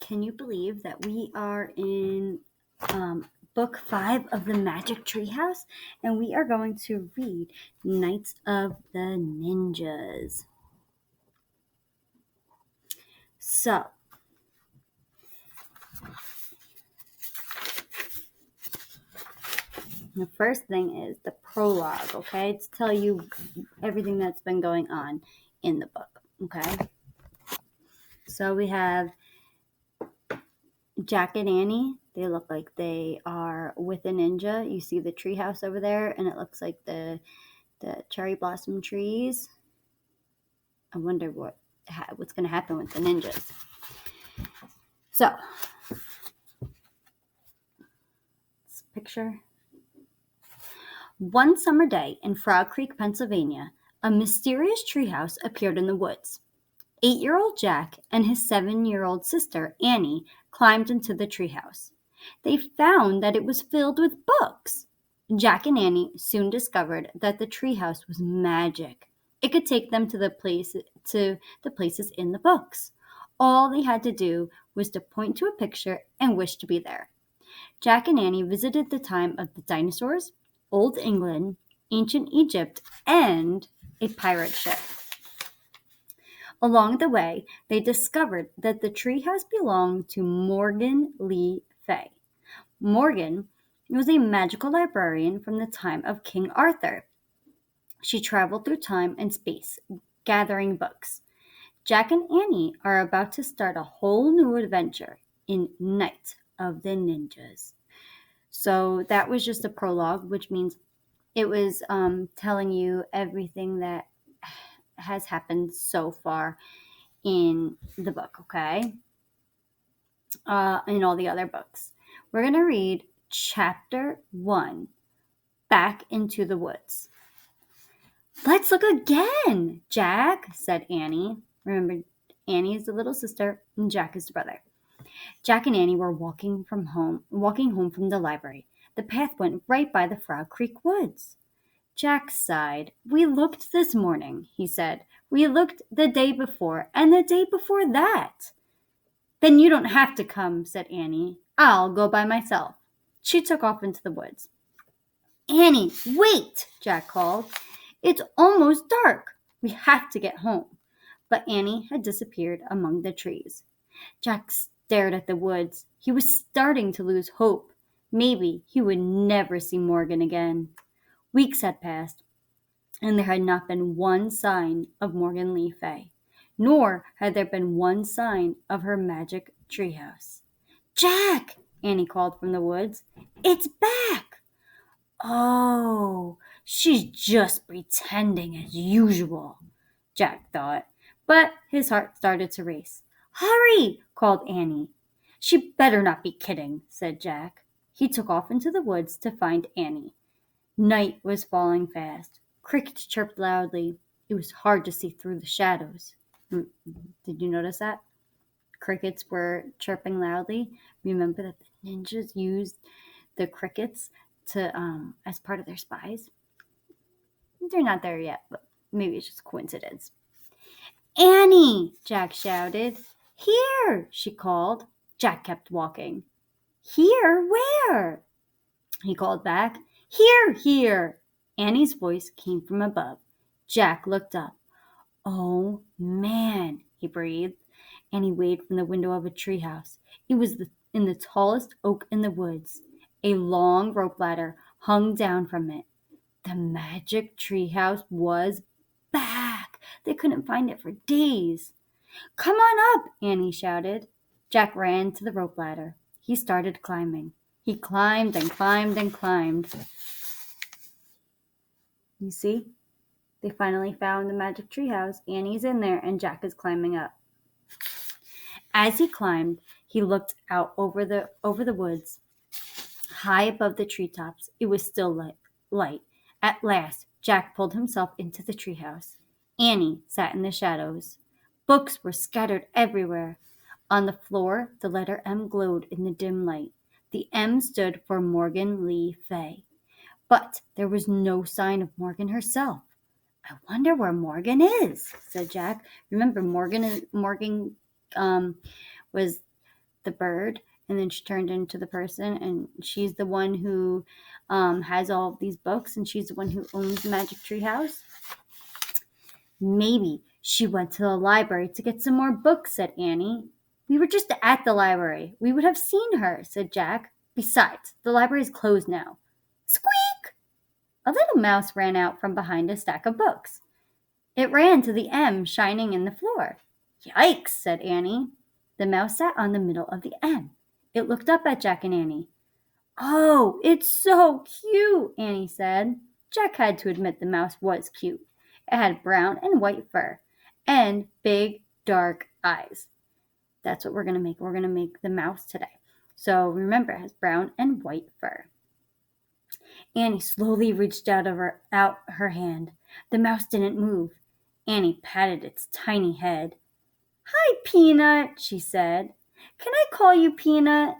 can you believe that we are in book 5 of the Magic Treehouse, and we are going to read Knights of the Ninjas. So, the first thing is the prologue, okay? To tell you everything that's been going on in the book, okay? So we have Jack and Annie. They look like they are with a ninja. You see the treehouse over there, and it looks like the cherry blossom trees. I wonder what's going to happen with the ninjas. So, this picture. One summer day in Frog Creek, Pennsylvania, a mysterious treehouse appeared in the woods. 8-year-old Jack and his 7-year-old sister, Annie, climbed into the treehouse. They found that it was filled with books. Jack and Annie soon discovered that the treehouse was magic. It could take them to the places in the books. All they had to do was to point to a picture and wish to be there. Jack and Annie visited the time of the dinosaurs, Old England, ancient Egypt, and a pirate ship. Along the way, they discovered that the treehouse belonged to Morgan Le Fay. Morgan was a magical librarian from the time of King Arthur. She traveled through time and space, gathering books. Jack and Annie are about to start a whole new adventure in Knights of the Ninjas. So that was just a prologue, which means it was telling you everything that has happened so far in the book, okay? In all the other books. We're going to read chapter 1, Back into the Woods. Let's look again, Jack, said Annie. Remember, Annie is the little sister and Jack is the brother. Jack and Annie were walking home from the library. The path went right by the Frog Creek woods. Jack sighed. We looked this morning, he said. We looked the day before and the day before that. Then you don't have to come, said Annie. I'll go by myself. She took off into the woods. Annie, wait, Jack called. It's almost dark. We have to get home. But Annie had disappeared among the trees. Jack stared at the woods. He was starting to lose hope. Maybe he would never see Morgan again. Weeks had passed, and there had not been one sign of Morgan Le Fay, nor had there been one sign of her magic treehouse. Jack, Annie called from the woods. It's back. Oh, she's just pretending as usual, Jack thought, but his heart started to race. Hurry, called Annie. She better not be kidding, said Jack. He took off into the woods to find Annie. Night was falling fast. Crickets chirped loudly. It was hard to see through the shadows. Did you notice that? Crickets were chirping loudly. Remember that the ninjas used the crickets to as part of their spies? They're not there yet, but maybe it's just coincidence. Annie, Jack shouted. Here, she called. Jack kept walking. Here? Where? He called back. Here, here. Annie's voice came from above. Jack looked up. Oh, man, he breathed. Annie waved from the window of a treehouse. It was in the tallest oak in the woods. A long rope ladder hung down from it. The magic treehouse was back. They couldn't find it for days. Come on up, Annie shouted. Jack ran to the rope ladder. He started climbing. He climbed and climbed and climbed. You see? They finally found the magic treehouse. Annie's in there and Jack is climbing up. As he climbed, he looked out over the woods. High above the treetops, it was still light. At last, Jack pulled himself into the treehouse. Annie sat in the shadows. Books were scattered everywhere. On the floor, the letter M glowed in the dim light. The M stood for Morgan Le Fay. But there was no sign of Morgan herself. I wonder where Morgan is, said Jack. Remember, Morgan was the bird, and then she turned into the person, and she's the one who has all of these books, and she's the one who owns the Magic Tree House? Maybe she went to the library to get some more books, said Annie. We were just at the library. We would have seen her, said Jack. Besides, the library is closed now. Squeak! A little mouse ran out from behind a stack of books. It ran to the M shining in the floor. Yikes, said Annie. The mouse sat on the middle of the M. It looked up at Jack and Annie. Oh, it's so cute, Annie said. Jack had to admit the mouse was cute. It had brown and white fur and big, dark eyes. That's what we're going to make. We're going to make the mouse today. So remember, it has brown and white fur. Annie slowly reached out her hand. The mouse didn't move. Annie patted its tiny head. Hi, Peanut, she said. Can I call you Peanut?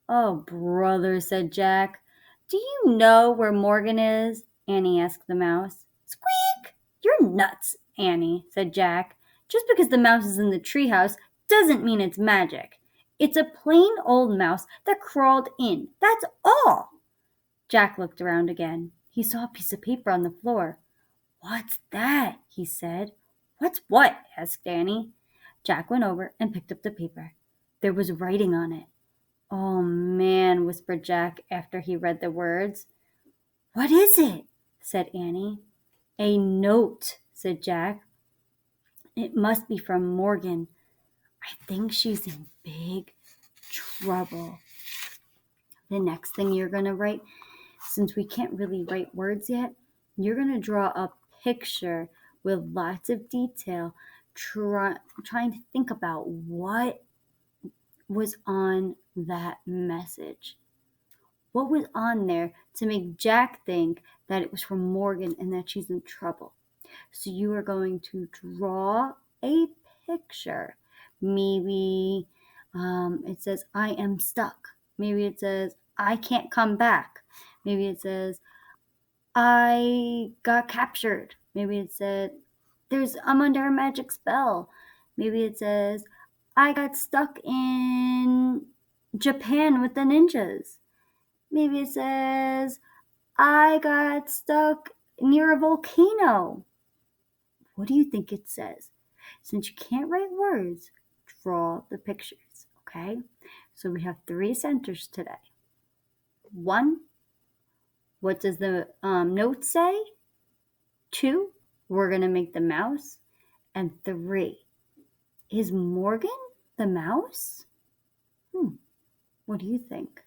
Oh, brother, said Jack. Do you know where Morgan is? Annie asked the mouse. Squeak! You're nuts, Annie, said Jack. Just because the mouse is in the treehouse doesn't mean it's magic. It's a plain old mouse that crawled in. That's all. Jack looked around again. He saw a piece of paper on the floor. What's that? He said. What's what? Asked Annie. Jack went over and picked up the paper. There was writing on it. Oh, man, whispered Jack after he read the words. What is it? Said Annie. A note, said Jack. It must be from Morgan. I think she's in big trouble. The next thing you're going to write, since we can't really write words yet, you're going to draw a picture with lots of detail, trying to think about what was on that message. What was on there to make Jack think that it was from Morgan and that she's in trouble? So you are going to draw a picture. Maybe it says, I am stuck. Maybe it says, I can't come back. Maybe it says, I got captured. Maybe it said, I'm under a magic spell. Maybe it says, I got stuck in Japan with the ninjas. Maybe it says, I got stuck near a volcano. What do you think it says? Since you can't write words, draw the pictures, okay? So we have 3 centers today. 1, what does the note say? 2, we're going to make the mouse. And 3, is Morgan the mouse? What do you think?